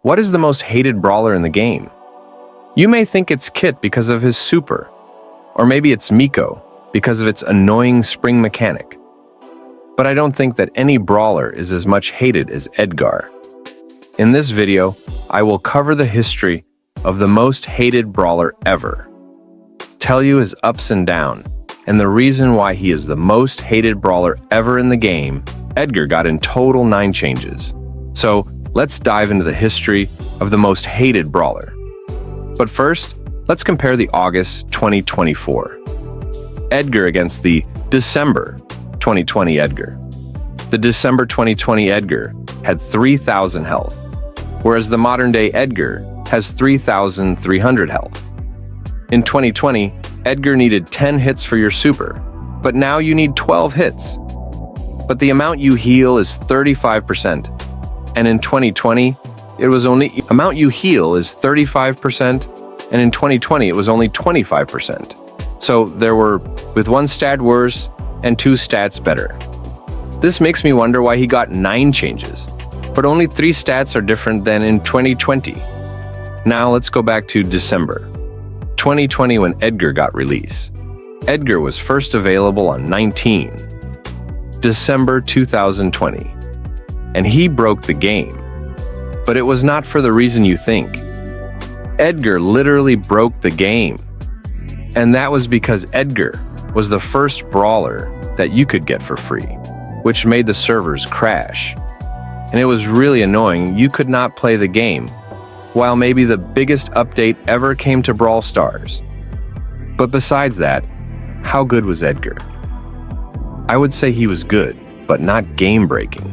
What is the most hated brawler in the game? You may think it's Kit because of his super, or maybe it's Miko because of its annoying spring mechanic. But I don't think that any brawler is as much hated as Edgar. In this video, I will cover the history of the most hated brawler ever, tell you his ups and downs, and the reason why he is the most hated brawler ever in the game. Edgar got in total 9 changes. So let's dive into the history of the most hated brawler. But first, let's compare the August 2024 Edgar against the December 2020 Edgar. The December 2020 Edgar had 3,000 health, whereas the modern-day Edgar has 3,300 health. In 2020, Edgar needed 10 hits for your super, but now you need 12 hits. But the amount you heal is 35%, and in 2020, it was only amount you heal is 35%, and in 2020 it was only 25%. So there were with 1 stat worse and 2 stats better. This makes me wonder why he got 9 changes, but only 3 stats are different than in 2020. Now let's go back to December 2020 when Edgar got released. Edgar was first available on 19 December 2020, and he broke the game. But it was not for the reason you think. Edgar literally broke the game. And that was because Edgar was the first brawler that you could get for free, which made the servers crash. And it was really annoying. You could not play the game, while maybe the biggest update ever came to Brawl Stars. But besides that, how good was Edgar? I would say he was good, but not game-breaking.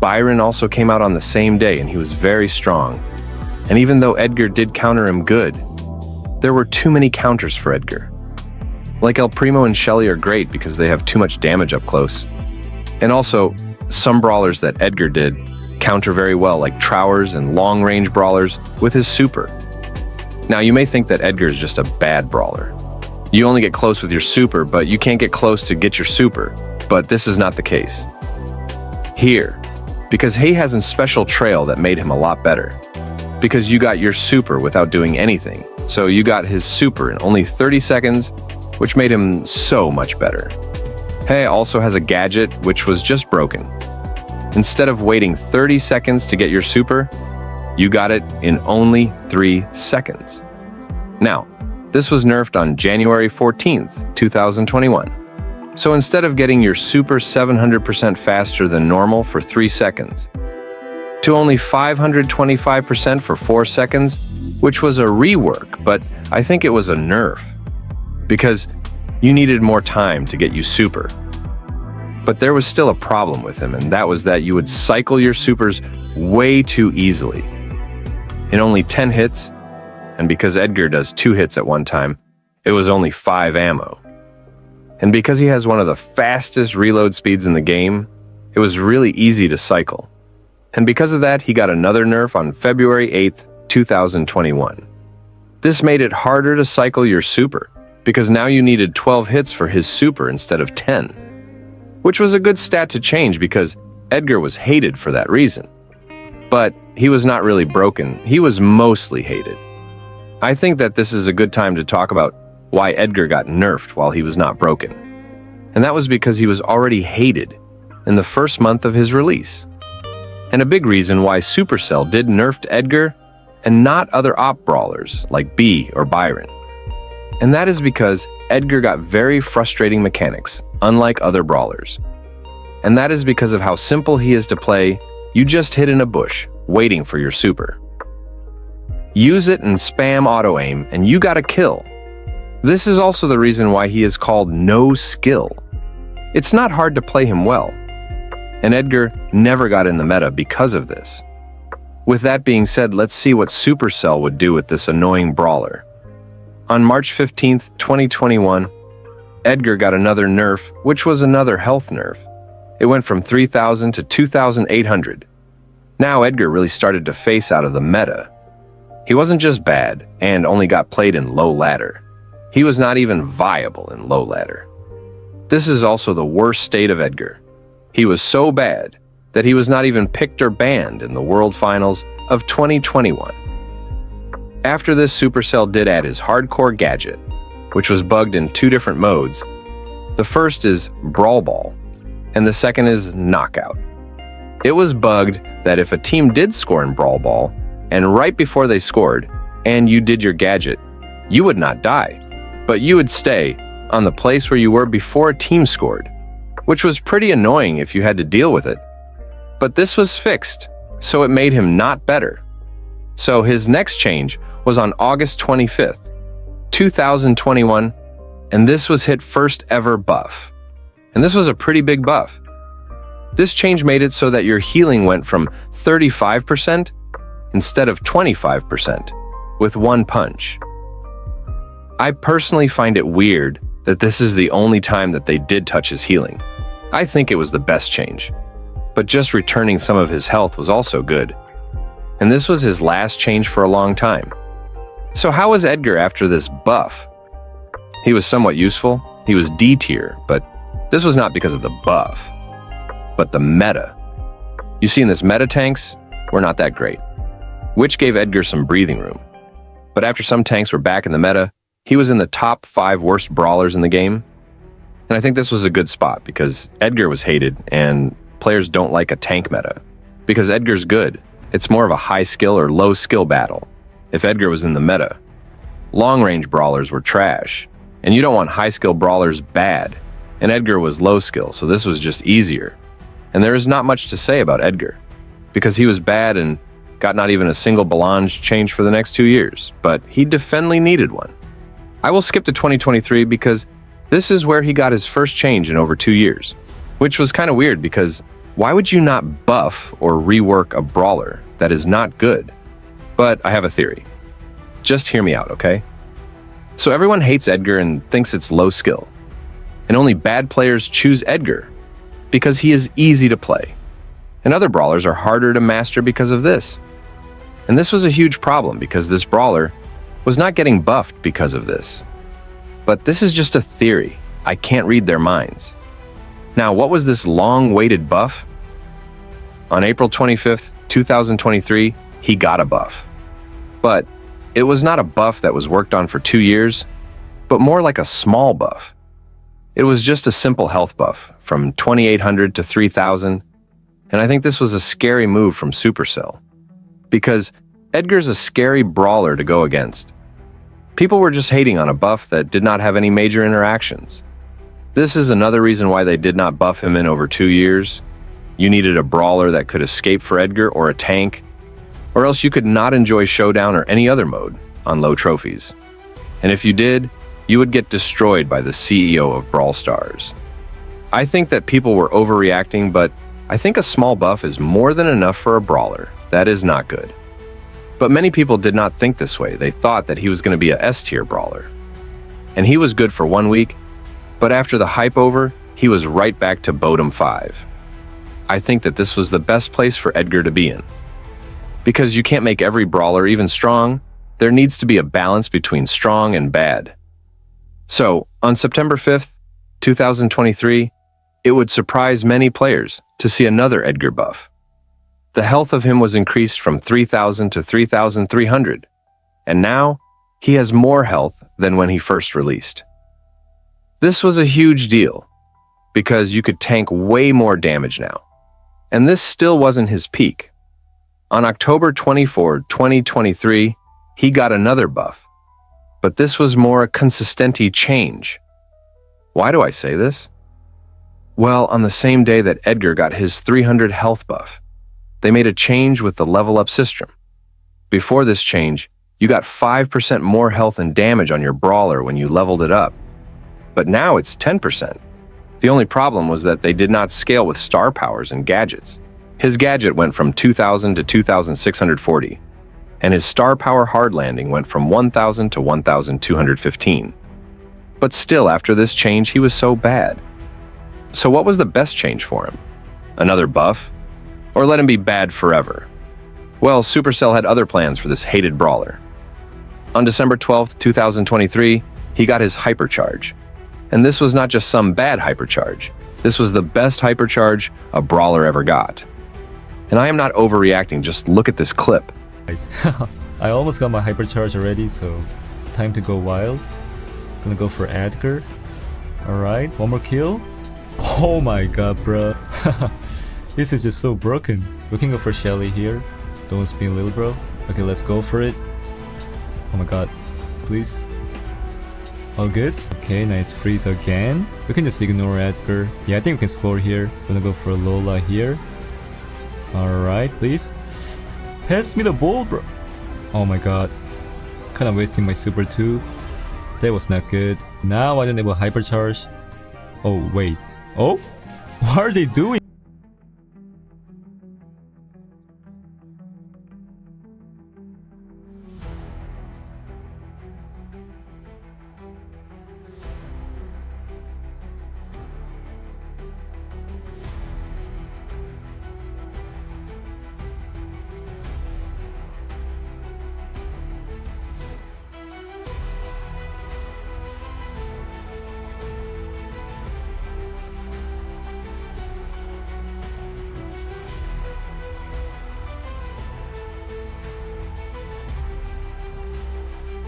Byron also came out on the same day and he was very strong. And even though Edgar did counter him good, there were too many counters for Edgar. Like El Primo and Shelly are great because they have too much damage up close. And also, some brawlers that Edgar did counter very well, like Trowers and long-range brawlers with his super. Now you may think that Edgar is just a bad brawler. You only get close with your super, but you can't get close to get your super. But this is not the case here, because he has a special trail that made him a lot better. Because you got your super without doing anything. So you got his super in only 30 seconds, which made him so much better. He also has a gadget which was just broken. Instead of waiting 30 seconds to get your super, you got it in only 3 seconds. Now, this was nerfed on January 14th, 2021. So instead of getting your super 700% faster than normal for 3 seconds, to only 525% for 4 seconds, which was a rework, but I think it was a nerf, because you needed more time to get you super. But there was still a problem with him, and that was that you would cycle your supers way too easily. In only 10 hits, and because Edgar does 2 hits at one time, it was only 5 ammo. And because he has one of the fastest reload speeds in the game, it was really easy to cycle. And because of that, he got another nerf on February 8th, 2021. This made it harder to cycle your super, because now you needed 12 hits for his super instead of 10. Which was a good stat to change because Edgar was hated for that reason. But he was not really broken, he was mostly hated. I think that this is a good time to talk about why Edgar got nerfed while he was not broken. And that was because he was already hated in the first month of his release. And a big reason why Supercell did nerfed Edgar and not other op brawlers like B or Byron. And that is because Edgar got very frustrating mechanics, unlike other brawlers. And that is because of how simple he is to play. You just hid in a bush, waiting for your super. Use it and spam auto-aim, and you got a kill. This is also the reason why he is called no skill. It's not hard to play him well. And Edgar never got in the meta because of this. With that being said, let's see what Supercell would do with this annoying brawler. On March 15th, 2021, Edgar got another nerf, which was another health nerf. It went from 3,000 to 2,800. Now Edgar really started to face out of the meta. He wasn't just bad and only got played in low ladder. He was not even viable in low ladder. This is also the worst state of Edgar. He was so bad that he was not even picked or banned in the World Finals of 2021. After this, Supercell did add his hardcore gadget, which was bugged in two different modes. The first is Brawl Ball, and the second is Knockout. It was bugged that if a team did score in Brawl Ball, and right before they scored, and you did your gadget, you would not die, but you would stay on the place where you were before a team scored, which was pretty annoying if you had to deal with it. But this was fixed, so it made him not better. So his next change was on August 25th, 2021, and this was his first ever buff. And this was a pretty big buff. This change made it so that your healing went from 35% instead of 25% with one punch. I personally find it weird that this is the only time that they did touch his healing. I think it was the best change, but just returning some of his health was also good. And this was his last change for a long time. So how was Edgar after this buff? He was somewhat useful. He was D tier, but this was not because of the buff, but the meta. You see, in this meta, tanks were not that great, which gave Edgar some breathing room. But after some tanks were back in the meta, he was in the top 5 worst brawlers in the game. And I think this was a good spot because Edgar was hated and players don't like a tank meta. Because Edgar's good, it's more of a high skill or low skill battle if Edgar was in the meta. Long range brawlers were trash, and you don't want high skill brawlers bad. And Edgar was low skill, so this was just easier. And there is not much to say about Edgar, because he was bad and got not even a single Belange change for the next 2 years, but he definitely needed one. I will skip to 2023 because this is where he got his first change in over 2 years, which was kind of weird because why would you not buff or rework a brawler that is not good? But I have a theory. Just hear me out, okay? So everyone hates Edgar and thinks it's low skill, and only bad players choose Edgar because he is easy to play, and other brawlers are harder to master because of this. And this was a huge problem because this brawler was not getting buffed because of this. But this is just a theory. I can't read their minds. Now, what was this long-awaited buff? On April 25th, 2023, he got a buff. But it was not a buff that was worked on for 2 years, but more like a small buff. It was just a simple health buff from 2,800 to 3,000, and I think this was a scary move from Supercell, because Edgar's a scary brawler to go against. People were just hating on a buff that did not have any major interactions. This is another reason why they did not buff him in over 2 years. You needed a brawler that could escape for Edgar or a tank, or else you could not enjoy Showdown or any other mode on low trophies. And if you did, you would get destroyed by the CEO of Brawl Stars. I think that people were overreacting, but I think a small buff is more than enough for a brawler. That is not good. But many people did not think this way. They thought that he was going to be a S-tier brawler. And he was good for 1 week, but after the hype over, he was right back to bottom 5. I think that this was the best place for Edgar to be in. Because you can't make every brawler even strong, there needs to be a balance between strong and bad. So, on September 5th, 2023, it would surprise many players to see another Edgar buff. The health of him was increased from 3,000 to 3,300, and now he has more health than when he first released. This was a huge deal, because you could tank way more damage now, and this still wasn't his peak. On October 24, 2023, he got another buff, but this was more a consistenti change. Why do I say this? Well, on the same day that Edgar got his 300 health buff, they made a change with the level up system. Before this change, you got 5% more health and damage on your brawler when you leveled it up. But now it's 10%. The only problem was that they did not scale with star powers and gadgets. His gadget went from 2,000 to 2,640, and his star power hard landing went from 1,000 to 1,215. But still, after this change, he was so bad. So what was the best change for him? Another buff? Or let him be bad forever? Well, Supercell had other plans for this hated brawler. On December 12th, 2023, he got his hypercharge. And this was not just some bad hypercharge. This was the best hypercharge a brawler ever got. And I am not overreacting, just look at this clip. Nice. I almost got my hypercharge already, so time to go wild. Gonna go for Edgar. Alright, one more kill. Oh my god, bro. This is just so broken. We can go for Shelly here. Don't spin little bro. Okay, let's go for it. Oh my god. Please. All good. Okay, nice freeze again. We can just ignore Edgar. Yeah, I think we can score here. Gonna go for Lola here. Alright, please. Pass me the ball, bro. Oh my god. Kinda wasting my super too. That was not good. Now I don't enable hypercharge. Oh, wait. Oh? What are they doing?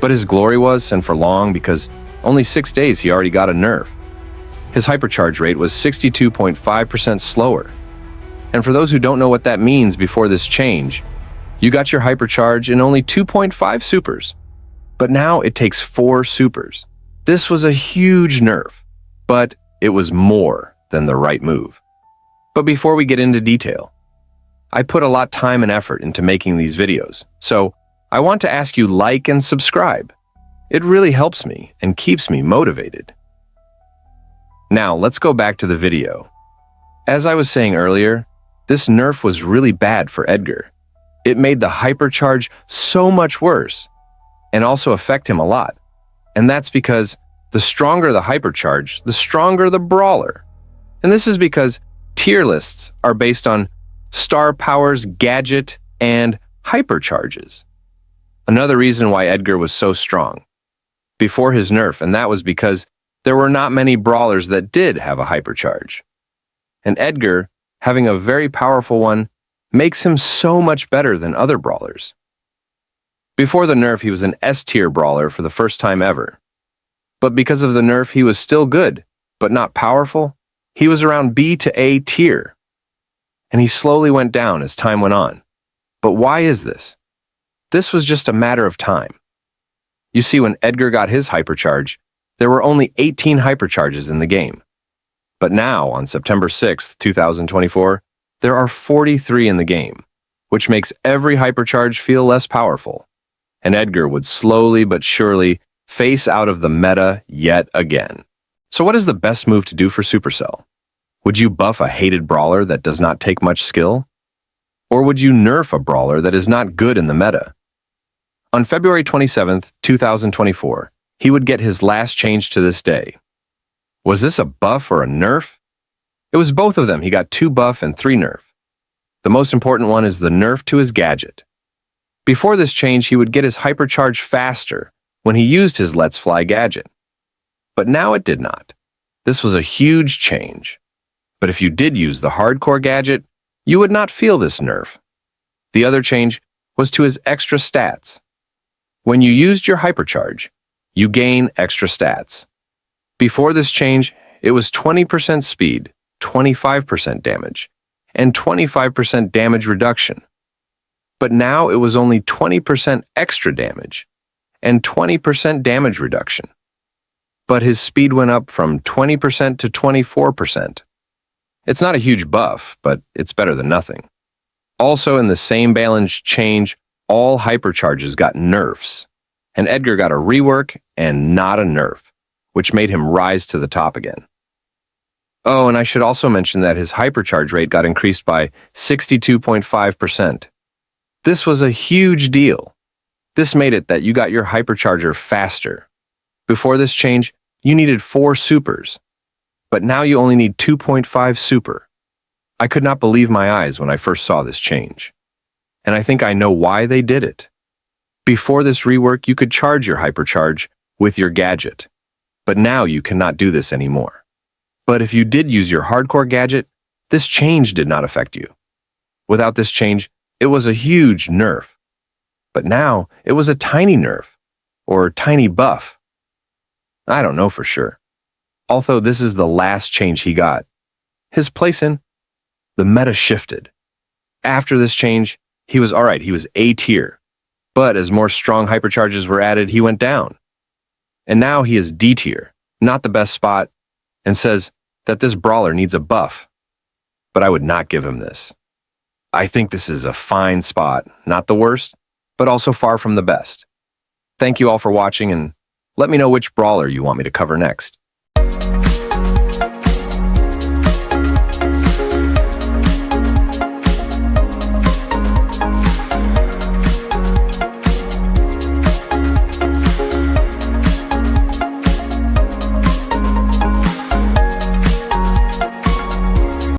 But his glory was, and for long, because only 6 days he already got a nerf. His hypercharge rate was 62.5% slower. And for those who don't know what that means before this change, you got your hypercharge in only 2.5 supers. But now it takes 4 supers. This was a huge nerf, but it was more than the right move. But before we get into detail, I put a lot of time and effort into making these videos, so I want to ask you like and subscribe. It really helps me and keeps me motivated. Now, let's go back to the video. As I was saying earlier, this nerf was really bad for Edgar. It made the hypercharge so much worse and also affect him a lot. And that's because the stronger the hypercharge, the stronger the brawler. And this is because tier lists are based on star powers, gadget, and hypercharges. Another reason why Edgar was so strong before his nerf, and that was because there were not many brawlers that did have a hypercharge. And Edgar, having a very powerful one, makes him so much better than other brawlers. Before the nerf, he was an S-tier brawler for the first time ever. But because of the nerf, he was still good, but not powerful. He was around B to A tier. And he slowly went down as time went on. But why is this? This was just a matter of time. You see, when Edgar got his hypercharge, there were only 18 hypercharges in the game. But now, on September 6th, 2024, there are 43 in the game, which makes every hypercharge feel less powerful. And Edgar would slowly but surely face out of the meta yet again. So what is the best move to do for Supercell? Would you buff a hated brawler that does not take much skill? Or would you nerf a brawler that is not good in the meta? On February 27th, 2024, he would get his last change to this day. Was this a buff or a nerf? It was both of them. He got 2 buff and 3 nerf. The most important one is the nerf to his gadget. Before this change, he would get his hypercharge faster when he used his Let's Fly gadget. But now it did not. This was a huge change. But if you did use the hardcore gadget, you would not feel this nerf. The other change was to his extra stats. When you used your hypercharge, you gain extra stats. Before this change, it was 20% speed, 25% damage, and 25% damage reduction. But now it was only 20% extra damage and 20% damage reduction. But his speed went up from 20% to 24%. It's not a huge buff, but it's better than nothing. Also, in the same balance change, all hypercharges got nerfs, and Edgar got a rework and not a nerf, which made him rise to the top again. Oh, and I should also mention that his hypercharge rate got increased by 62.5%. This was a huge deal. This made it that you got your hypercharger faster. Before this change, you needed 4 supers, but now you only need 2.5 super. I could not believe my eyes when I first saw this change. And I think I know why they did it. Before this rework, you could charge your hypercharge with your gadget, but now you cannot do this anymore. But if you did use your hardcore gadget, this change did not affect you. Without this change, it was a huge nerf. But now it was a tiny nerf, or tiny buff. I don't know for sure. Although this is the last change he got. His place in the meta shifted. After this change, he was alright, he was A tier. But as more strong hypercharges were added, he went down. And now he is D tier, not the best spot, and says that this brawler needs a buff. But I would not give him this. I think this is a fine spot, not the worst, but also far from the best. Thank you all for watching, and let me know which brawler you want me to cover next.